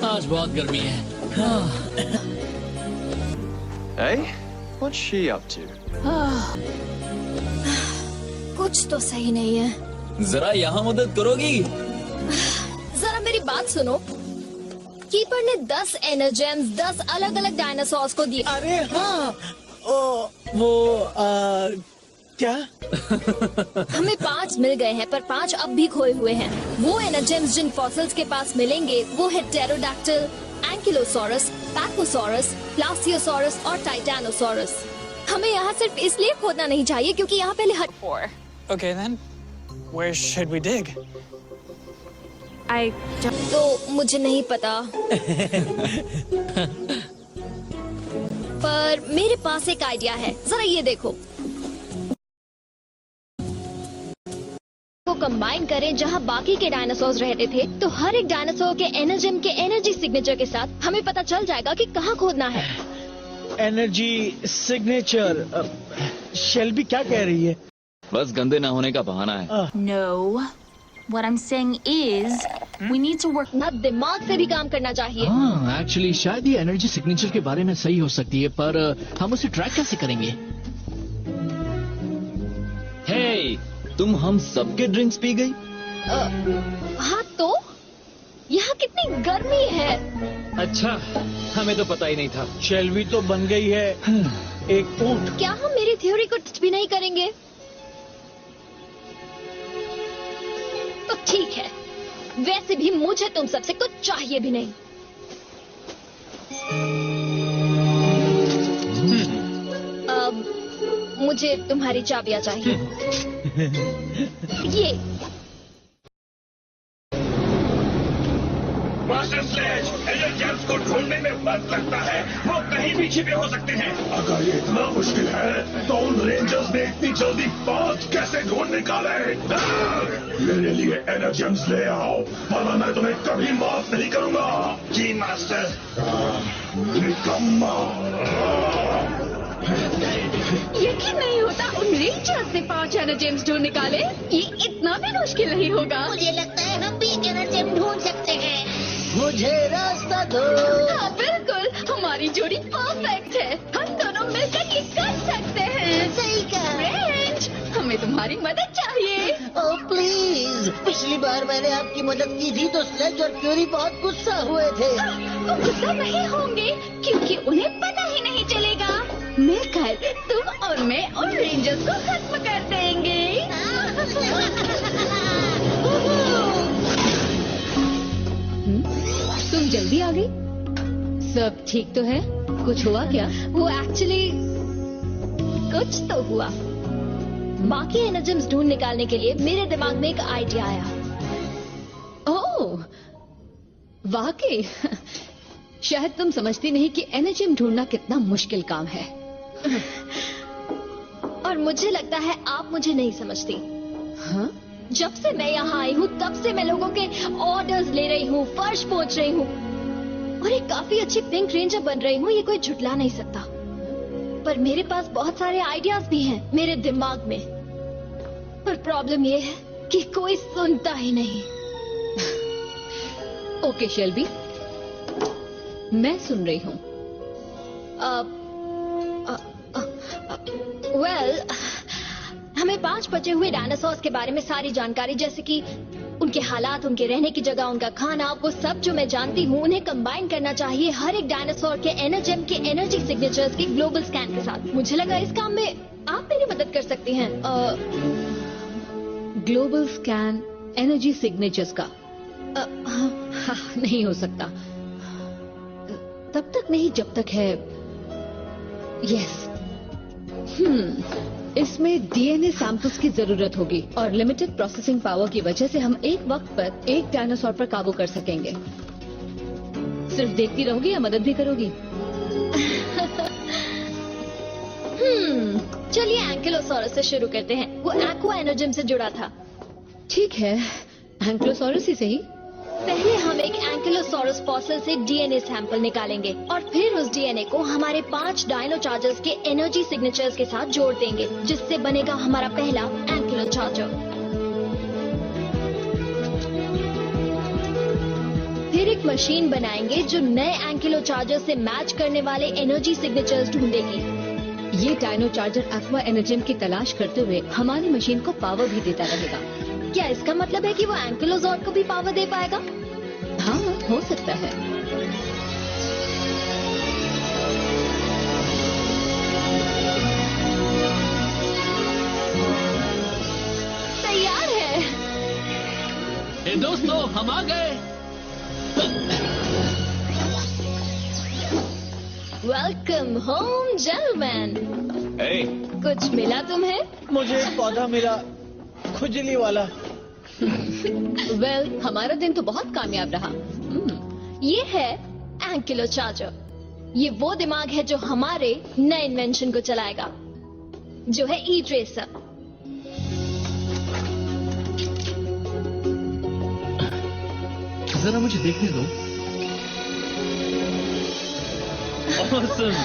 आज बहुत गर्मी है। Hey, what's she up to? कुछ तो सही नहीं है। जरा यहाँ मदद करोगी? जरा मेरी बात सुनो। कीपर ने 10 एनर्जेम्स 10 अलग अलग डायनासोर्स को दिए। अरे हाँ, वो क्या? हमें 5 मिल गए हैं, पर 5 अब भी खोए हुए हैं। वो एनर्जेम्स जिन फॉसिल्स के पास मिलेंगे वो है टेरोडैक्टिल, एंकिलोसॉरस, पैकोसॉरस, प्लासियोसॉरस और टाइटैनोसॉरस। हमें यहाँ सिर्फ इसलिए खोदना नहीं चाहिए क्योंकि यहाँ पहले Okay then, where should we dig? तो मुझे नहीं पता। पर मेरे पास एक आइडिया है, जरा ये देखो। को कंबाइन करें जहाँ बाकी के डायनासोर्स रहते थे, तो हर एक डायनासोर के एनर्जेम के एनर्जी सिग्नेचर के साथ हमें पता चल जाएगा कि कहाँ खोदना है। Energy signature. शेल्बी क्या कह रही है? बस गंदे ना होने का बहाना है। No. What I'm saying is, we need to work. ना दिमाग से भी काम करना चाहिए। हाँ, एक्चुअली शायद ये एनर्जी सिग्नेचर के बारे में सही हो सकती है, पर हम उसे ट्रैक कैसे करेंगे? हे, तुम हम सबके ड्रिंक्स पी गई? हाँ तो यहाँ कितनी गर्मी है। अच्छा, हमें तो पता ही नहीं था। शेल्बी तो बन गई है एक ऊंट। क्या हम मेरी थ्योरी को टच भी नहीं करेंगे? तो ठीक है, वैसे भी मुझे तुम सबसे कुछ चाहिए भी नहीं। अब मुझे तुम्हारी चाबियां चाहिए। ये मास्टर स्लेज एनर्जेम्स को ढूंढने में वक्त लगता है। वो कहीं भी छिपे हो सकते हैं। अगर ये इतना मुश्किल है तो उन रेंजर्स ने इतनी जल्दी 5 कैसे ढूंढ निकाले? मेरे लिए एनर्जेम्स ले आओ, वरना मैं तुम्हें कभी माफ नहीं करूंगा। जी मास्टर। निकम्मा। यकीन नहीं होता उन रेंजर्स ने 5 एनर्जेम्स ढूंढ निकाले। ये इतना भी मुश्किल नहीं होगा। मुझे लगता है हम भी एनर्जेम ढूंढ सकते हैं। मुझे रास्ता दो। हाँ बिल्कुल, हमारी जोड़ी परफेक्ट है। हम दोनों मिलकर ये कर सकते हैं। सही कहा। रेंज, हमें तुम्हारी मदद चाहिए। ओह प्लीज, पिछली बार मैंने आपकी मदद की थी तो स्लेज और फ्यूरी बहुत गुस्सा हुए थे। वो गुस्सा नहीं होंगे क्योंकि उन्हें पता ही नहीं चलेगा। मिलकर तुम और मैं उन रेंजर्स को खत्म कर देंगे। तुम जल्दी आ गई। सब ठीक तो है? कुछ हुआ क्या? वो एक्चुअली कुछ तो हुआ। बाकी एनर्जेम्स ढूंढ निकालने के लिए मेरे दिमाग में एक आइडिया आया। ओह, वाकई। शायद तुम समझती नहीं कि एनर्जेम ढूंढना कितना मुश्किल काम है। और मुझे लगता है आप मुझे नहीं समझती। हाँ? जब से मैं यहाँ आई हूँ तब से मैं लोगों के ऑर्डर्स ले रही हूँ, फर्श पहुँच रही हूँ और एक काफी अच्छी पिंक रेंजर बन रही हूँ। ये कोई झुठला नहीं सकता। पर मेरे पास बहुत सारे आइडियाज भी हैं मेरे दिमाग में। पर प्रॉब्लम ये है कि कोई सुनता ही नहीं। ओके शेल्बी, मैं सुन रही हूँ। वेल, हमें 5 बचे हुए डायनासोर्स के बारे में सारी जानकारी, जैसे कि उनके हालात, उनके रहने की जगह, उनका खाना, वो सब जो मैं जानती हूँ, उन्हें कंबाइन करना चाहिए हर एक डायनासोर के एनर्जेम के एनर्जी सिग्नेचर्स के ग्लोबल स्कैन के साथ। मुझे लगा इस काम में आप मेरी मदद कर सकती हैं। ग्लोबल स्कैन एनर्जी सिग्नेचर्स का? हाँ, नहीं हो सकता। तब तक नहीं जब तक है। यस। इसमें डीएनए सैंपल्स की जरूरत होगी और लिमिटेड प्रोसेसिंग पावर की वजह से हम एक वक्त पर एक डायनासोर पर काबू कर सकेंगे। सिर्फ देखती रहोगी या मदद भी करोगी? चलिए एंकिलोसॉरस से शुरू करते हैं। वो एक्वा एनर्जेम से जुड़ा था। ठीक है, एंकिलोसॉरस ही सही। पहले हम एक एंकिलोसॉरस फॉसिल से डीएनए सैंपल निकालेंगे और फिर उस डीएनए को हमारे 5 डायनो चार्जर्स के एनर्जी सिग्नेचर्स के साथ जोड़ देंगे, जिससे बनेगा हमारा पहला एंकिलो चार्जर। एक मशीन बनाएंगे जो नए एंकिलो चार्जर से मैच करने वाले एनर्जी सिग्नेचर्स ढूंढेगी। ये डायनो चार्जर एक्वा एनर्जिम की तलाश करते हुए हमारी मशीन को पावर भी देता रहेगा। क्या इसका मतलब है कि वो एंकिलोजॉर्ड को भी पावर दे पाएगा? हाँ, हो सकता है। तैयार है। ए दोस्तों, हम आ गए। Welcome home gentleman. Hey, कुछ मिला तुम्हें? मुझे एक पौधा मिला, खुजली वाला। वेल, हमारा दिन तो बहुत कामयाब रहा। ये है एंकिलो चार्जर। ये वो दिमाग है जो हमारे नए इन्वेंशन को चलाएगा, जो है ई ट्रेसर। जरा मुझे देखने दो। Awesome.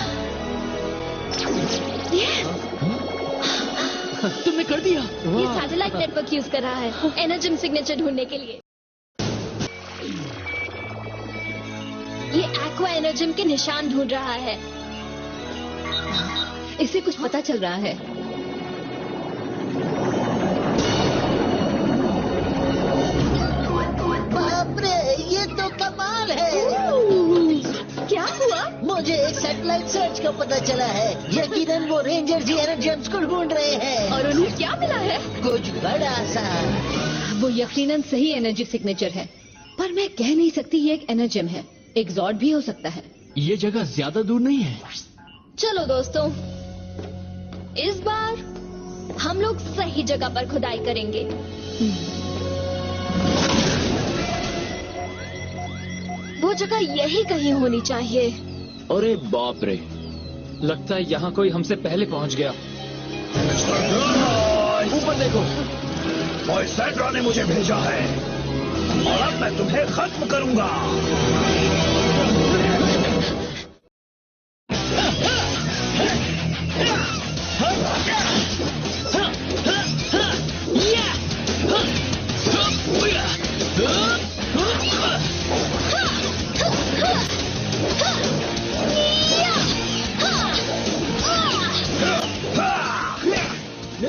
तुमने कर दिया। ये सैटेलाइट नेटवर्क यूज कर रहा है एनर्जिम सिग्नेचर ढूंढने के लिए। ये एक्वा एनर्जिम के निशान ढूंढ रहा है। इससे कुछ पता चल रहा है। बाप रे, ये तो कमाल है। क्या हुआ? मुझे एक सैटेलाइट सर्च का पता चला है। यकीनन वो रेंजर्स ही एनर्जिम्स को ढूंढ रहे हैं। और उन्हें क्या मिला है? कुछ बड़ा सा। वो यकीनन सही एनर्जी सिग्नेचर है, पर मैं कह नहीं सकती ये एक एनर्जिम है। एक जॉर्ड भी हो सकता है। ये जगह ज्यादा दूर नहीं है। चलो दोस्तों, इस बार हम लोग सही जगह पर खुदाई करेंगे। वो जगह यही कहीं होनी चाहिए। अरे बाप रे, लगता है यहाँ कोई हमसे पहले पहुँच गया। ऊपर देखो, मॉइसेड्रा ने मुझे भेजा है और अब मैं तुम्हें खत्म करूंगा।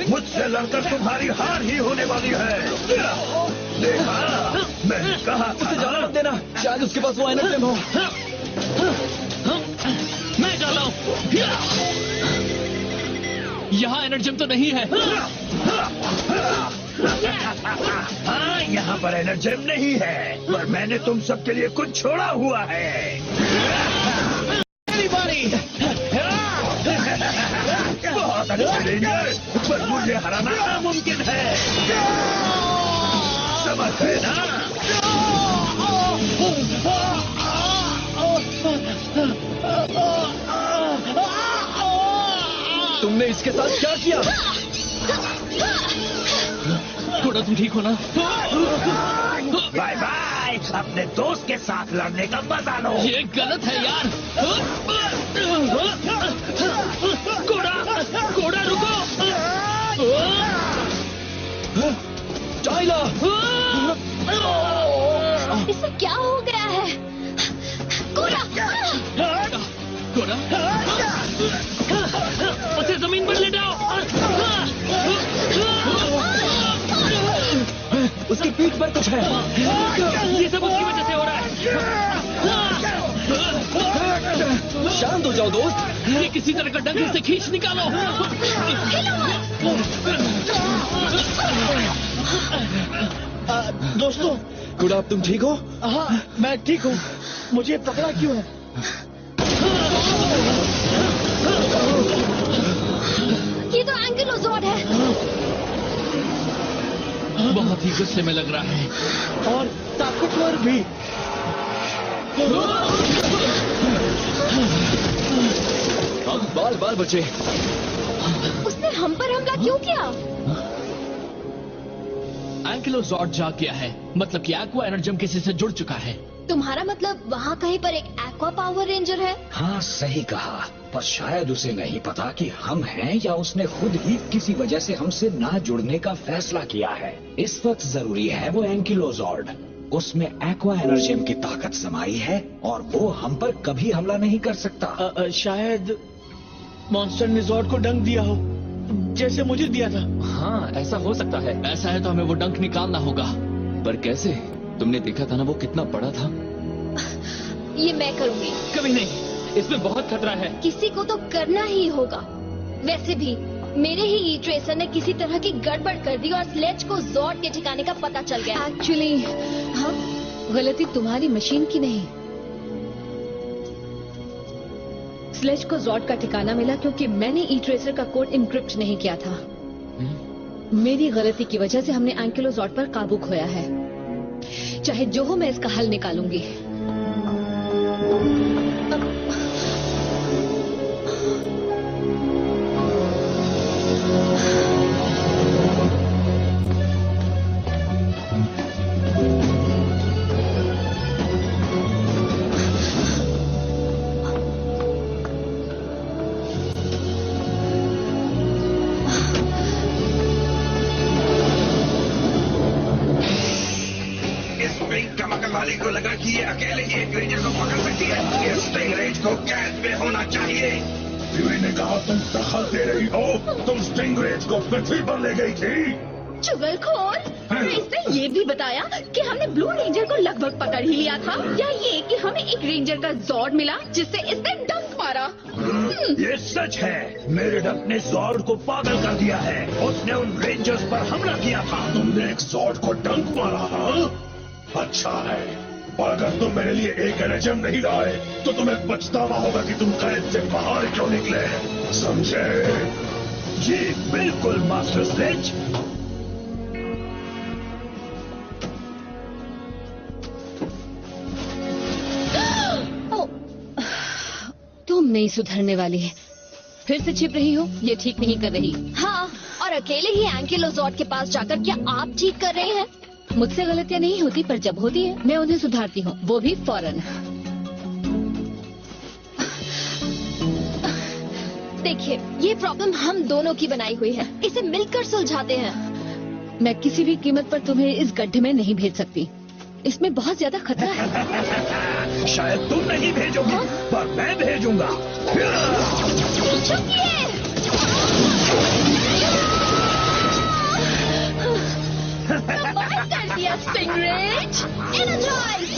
मुझसे लड़कर तुम्हारी हार ही होने वाली है। देखा, मैंने कहा उसे जाने मत देना, शायद उसके पास वो एनर्जिम हो। मैं जा रहा हूँ। यहाँ एनर्जिम तो नहीं है। हाँ, यहाँ पर एनर्जिम नहीं है, पर मैंने तुम सबके लिए कुछ छोड़ा हुआ है। बहुत अच्छे रेंजर, पर मुझे हराना नामुमकिन है। समझ गए ना? तुमने इसके साथ क्या किया? थोड़ा तुम ठीक हो ना? बाय बाय, अपने दोस्त के साथ लड़ने का मजा लो। ये गलत है यार। कोड़ा रुको। टाइला, इसे क्या हो गया है? कोड़ा! कोड़ा, उसे जमीन पर लेटाओ। उसकी पीठ पर कुछ है। ये सब उसकी वजह से हो रहा है। शांत हो जाओ दोस्त। ये किसी तरह का डंक से खींच निकालो। दोस्तों, गुड, आप तुम ठीक हो? हाँ, मैं ठीक हूँ। मुझे पकड़ा क्यों है? ये तो एंकिलोजॉर्ड है। बहुत ही गुस्से में लग रहा है और ताकतवर भी। हम बाल बाल बचे। उसने हम पर हमला क्यों किया? एंकिलोजॉर्ड जाग गया है, मतलब कि एक्वा एनर्जिम किसी से जुड़ चुका है। तुम्हारा मतलब वहाँ कहीं पर एक एक्वा पावर रेंजर है? हाँ, सही कहा, पर शायद उसे नहीं पता कि हम हैं या उसने खुद ही किसी वजह से हमसे ना जुड़ने का फैसला किया है। इस वक्त जरूरी है वो एंकिलोजॉर्ड। उसमें एक्वा एनर्जियम की ताकत समाई है और वो हम पर कभी हमला नहीं कर सकता। शायद मॉन्स्टर ने जॉर्ड को डंक दिया हो, जैसे मुझे दिया था। हाँ, ऐसा हो सकता है। ऐसा है तो हमें वो डंक निकालना होगा। पर कैसे? तुमने देखा था ना वो कितना बड़ा था। ये मैं करूंगी। कभी नहीं, इसमें बहुत खतरा है। किसी को तो करना ही होगा। वैसे भी मेरे ही ई ट्रेसर ने किसी तरह की गड़बड़ कर दी और स्लेज को जॉर्ड के ठिकाने का पता चल गया। एक्चुअली हाँ, गलती तुम्हारी मशीन की नहीं। स्लेज को जॉर्ड का ठिकाना मिला क्योंकि मैंने ई ट्रेसर का कोड इनक्रिप्ट नहीं किया था। मेरी गलती की वजह से हमने एंकिलोजॉर्ड पर काबू खोया है। चाहे जो हो, मैं इसका हल निकालूंगी। वाली को लगा कि ये अकेले ही एक रेंजर को पकड़ सकती है। ये स्टिंगरेज को कैद में होना चाहिए। फ्यूरी ने कहा तुम दखल दे रही हो। तुम स्टिंगरेज को पृथ्वी पर ले गई थी। चुगलखोर, इसने ये भी बताया कि हमने ब्लू रेंजर को लगभग पकड़ ही लिया था, या ये कि हमें एक रेंजर का जॉर्ड मिला जिससे इसने डंक मारा। ये सच है। मेरे डक ने जॉर्ड को पागल कर दिया है। उसने उन रेंजर्स पर हमला किया था। तुमने एक जॉर्ड को डंक मारा? हाँ? अच्छा है। और अगर तुम मेरे लिए एक एनर्जियम नहीं लाए तो तुम्हें पछतावा होगा कि तुम कैद से बाहर क्यों निकले। समझे? जी बिल्कुल मास्टर स्लेज। तुम नहीं सुधरने वाली है। फिर से छिप रही हो, ये ठीक नहीं कर रही। हाँ, और अकेले ही एंकिलोजॉर्ड के पास जाकर क्या आप ठीक कर रहे हैं? मुझसे गलतियां नहीं होती, पर जब होती है मैं उन्हें सुधारती हूँ, वो भी फौरन। देखिए, ये प्रॉब्लम हम दोनों की बनाई हुई है। इसे मिलकर सुलझाते हैं। मैं किसी भी कीमत पर तुम्हें इस गड्ढे में नहीं भेज सकती। इसमें बहुत ज्यादा खतरा है। शायद तुम नहीं भेजोगी, पर मैं भेजूंगा। कमाल कर दिया स्टिंगरेज। एनर्जाइज!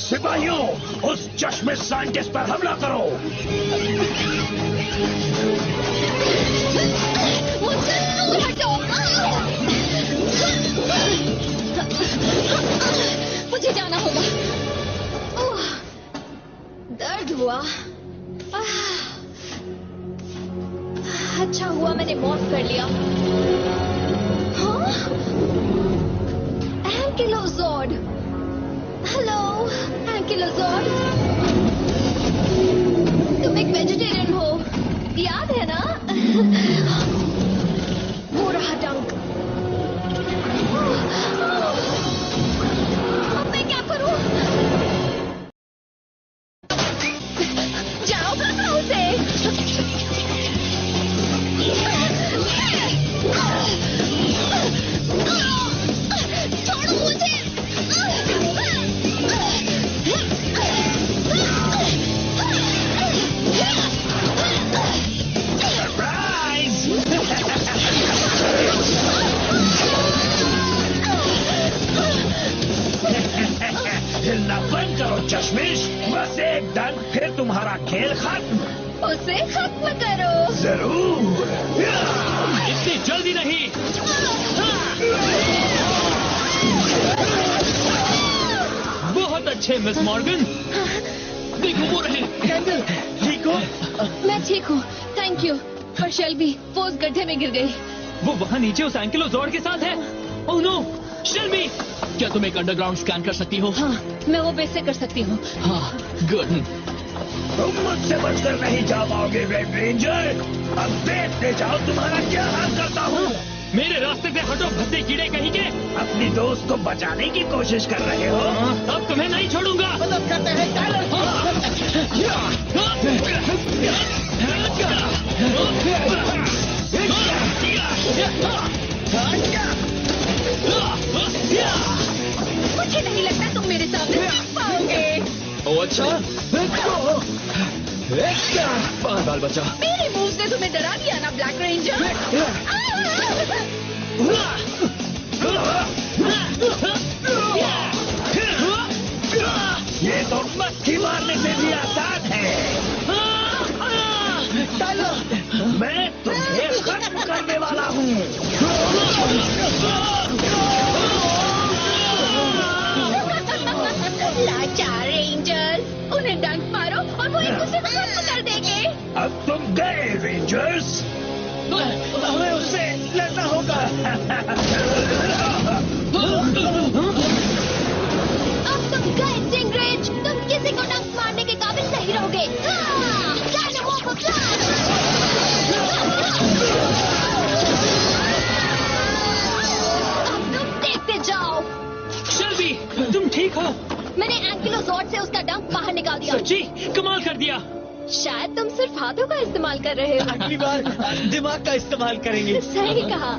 सिपाहियों, उस चश्मे साइंटिस्ट पर हमला करो। मुझसे दूर हटो। मुझे जाना होगा। ओह, दर्द हुआ। अच्छा हुआ मैंने मॉर्फ कर लिया। हाँ? एंकिलोजॉर्ड। हेलो एंकिलोजॉर्ड, तुम एक वेजिटेरियन हो, याद है ना? वो रहा डंक। अब मैं क्या करूं? जाओ खाओ उसे। छोड़ो मुझे। हिलना बंद करो चश्मिश। बस एक डंक, फिर तुम्हारा खेल खत्म। उसे खत्म करो। जरूर। इतनी जल्दी नहीं। बहुत अच्छे मिस मॉर्गन। देखो वो रहे। कैंडल, ठीक हो? मैं ठीक हूँ, थैंक यू। पर शेल्बी वो उस गड्ढे में गिर गई। वो वहाँ नीचे उस एंकिलोजॉर्ड के साथ है। Oh no, Shelby! क्या तुम एक अंडरग्राउंड स्कैन कर सकती हो? हाँ, मैं वो बेस से कर सकती हूँ। हाँ, गुड। तुम मुझसे बचकर नहीं जा पाओगे रेड रेंजर। अब देखते जाओ तुम्हारा क्या हाल करता हूँ। मेरे रास्ते से हटो भद्दे कीड़े कहीं के। अपनी दोस्त को बचाने की कोशिश कर रहे हो। अब तुम्हें नहीं छोड़ूंगा। मदद करते हैं क्या मुझे नहीं लगता तुम मेरे सामने जीत पाओगे। ओ अच्छा, बाल बचा। मेरे मूव ने तुम्हें डरा दिया ना ब्लैक रेंजर। ये तो मक्खी मारने से भी आसान है। टाइलर, मैं तुम्हें खत्म करने वाला हूँ। लाचार रेंजर्स, उन्हें डंक मारो और वो एक दूसरे को खत्म कर देंगे। अब तुम गए रेंजर्स, हमें उससे लड़ना होगा। अब तुम गए स्टिंग्रेज, तुम किसी को डंक मारने के काबिल नहीं रहोगे। Dynamo flash! अब तुम देखते जाओ। शेल्बी, तुम ठीक हो? मैंने एंकिलोजॉर्ड से उसका डंक बाहर निकाल दिया। सच्ची कमाल कर दिया। शायद तुम सिर्फ हाथों का इस्तेमाल कर रहे हो। अगली बार दिमाग का इस्तेमाल करेंगे। सही कहा।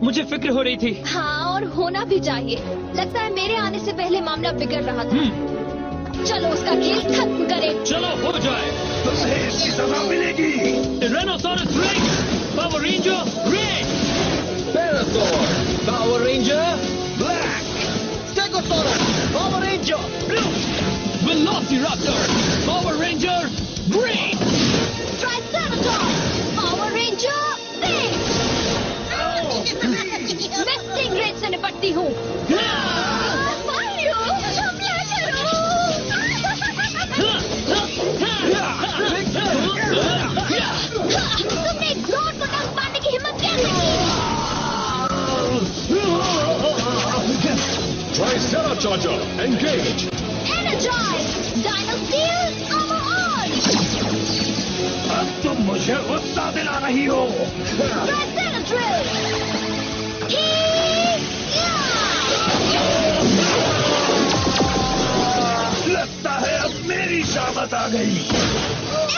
मुझे फिक्र हो रही थी। हाँ, और होना भी चाहिए। लगता है मेरे आने से पहले मामला बिगड़ रहा था। चलो उसका खेल खत्म करें। चलो हो जाए। तुम्हें इसकी सजा मिलेगी। Tyrannosaurus Rex, Power Ranger Red, Parasaur, Power Ranger Black, Stegosaurus, Power Ranger Blue, Velociraptor, Power Ranger Green, Triceratops, Power Ranger Pink। मैं स्टिंग्रेज से निपटती हूँ। मारियो, हमला करो। तुमने एक ज़ॉर्ड को डंक मारने की हिम्मत कैसे की? Triceracharger, engage. Energize! Dino Steel, Armor on! अब तुम मुझे गुस्सा दिला रही हो। Triceratdrill! लगता है अब मेरी शामत आ गई।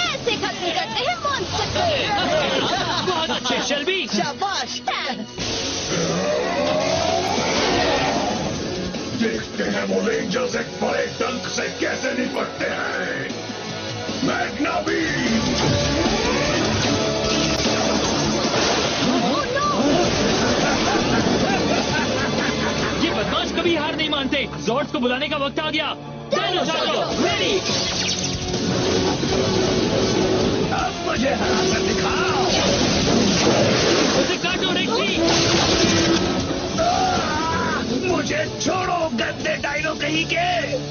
ऐसे खत्म करते हैं मॉन्स्टर को। बहुत अच्छे शेल्बी। शाबाश। देखते हैं वो रेंजर्स एक बड़े डंक से कैसे निपटते हैं। Magna beam! ये बदमाश कभी हार नहीं मानते। जॉर्ड्स को बुलाने का वक्त आ गया। Dinosaur ready. अब मुझे हरा कर दिखाओ। उसे काटो रेक्सी। मुझे छोड़ो गंदे डायनो कहीं के।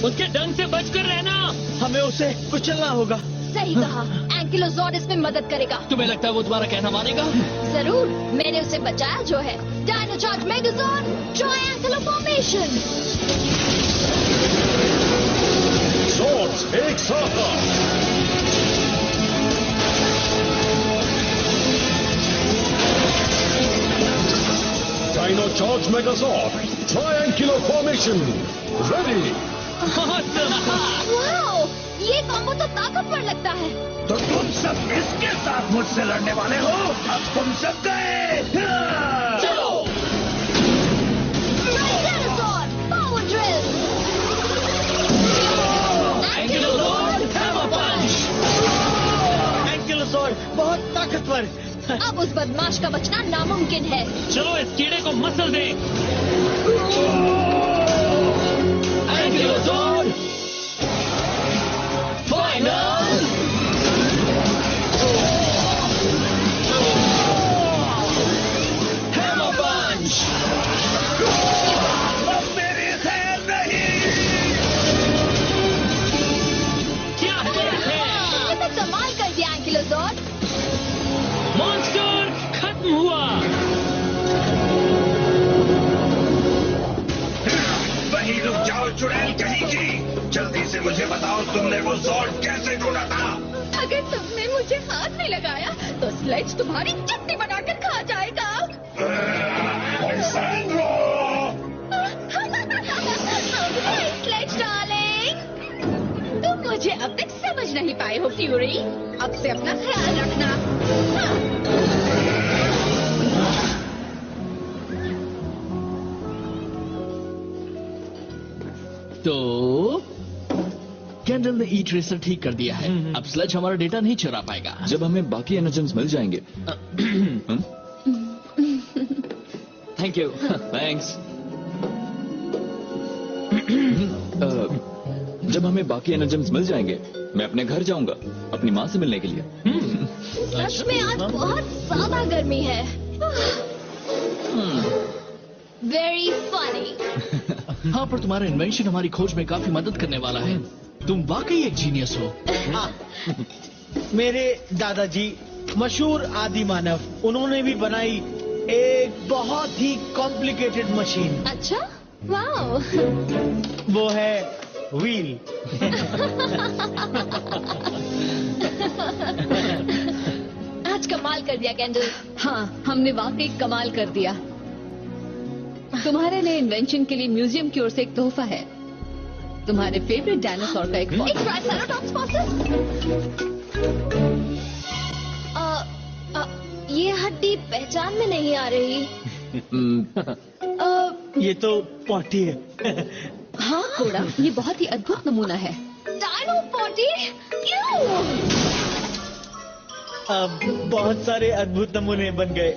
उसके डंक से बचकर रहना। हमें उसे कुचलना होगा। सही कहा। एंकिलोजॉर्ड इसमें मदद करेगा। तुम्हें लगता है वो तुम्हारा कहना मानेगा? जरूर, मैंने उसे बचाया जो है। Dino Charge Megazord, triangular formation. Swords, एक साथ। Dino Charge Megazord, Triangular Formation, ready! Wow, ये कॉम्बो तो ताकतवर लगता है। तो तुम सब इसके साथ मुझसे लड़ने वाले हो? अब तुम सब गए। चलो। Triceratops, Power Drill। एंकिलोजॉर्ड, हैमर पंच। एंकिलोजॉर्ड बहुत ताकतवर। अब उस बदमाश का बचना नामुमकिन है। चलो इस कीड़े को मसल दे। एंकिलोजॉर्ड फाइनल। हैमर पंच। अब मेरी खैर नहीं। क्या बात है? ये तो कमाल कर दिया एंकिलोजॉर्ड। मॉन्स्टर खत्म हुआ। वहीं रुक जाओ चुड़ैल कहीं की। जल्दी से मुझे बताओ तुमने वो जॉर्ड कैसे ढूंढा था? अगर तुमने मुझे हाथ में लगाया तो स्लेज तुम्हारी चटनी बनाकर खा जाएगा। Alessandro! स्लेज डार्लिंग, तुम मुझे अब तक समझ नहीं पाए हो फ्यूरी। अब से अपना ख्याल रखना। हाँ। तो कैंडल ने ई ट्रेसर ठीक कर दिया है। अब स्लेज हमारा डेटा नहीं चुरा पाएगा। जब हमें बाकी एनर्जेंस मिल जाएंगे। Thank you. थैंक्स। जब हमें बाकी एनर्जेंस मिल जाएंगे, मैं अपने घर जाऊंगा अपनी माँ से मिलने के लिए। सच में आज बहुत ज्यादा गर्मी है। Very funny. हाँ, पर तुम्हारा इन्वेंशन हमारी खोज में काफी मदद करने वाला है। तुम वाकई एक जीनियस हो। मेरे दादाजी मशहूर आदि मानव, उन्होंने भी बनाई एक बहुत ही कॉम्प्लिकेटेड मशीन। अच्छा, वाओ। वो है व्हील। आज कमाल कर दिया कैंडल। हाँ, हमने वाकई कमाल कर दिया। तुम्हारे नए इन्वेंशन के लिए म्यूजियम की ओर से एक तोहफा है। तुम्हारे फेवरेट डायनासोर का एक ट्राइसेराटॉप्स फॉसिल। ये हड्डी पहचान में नहीं आ रही। ये तो पॉटी है। हाँ कोड़ा, ये बहुत ही अद्भुत नमूना है। Dino potty? अब बहुत सारे अद्भुत नमूने बन गए।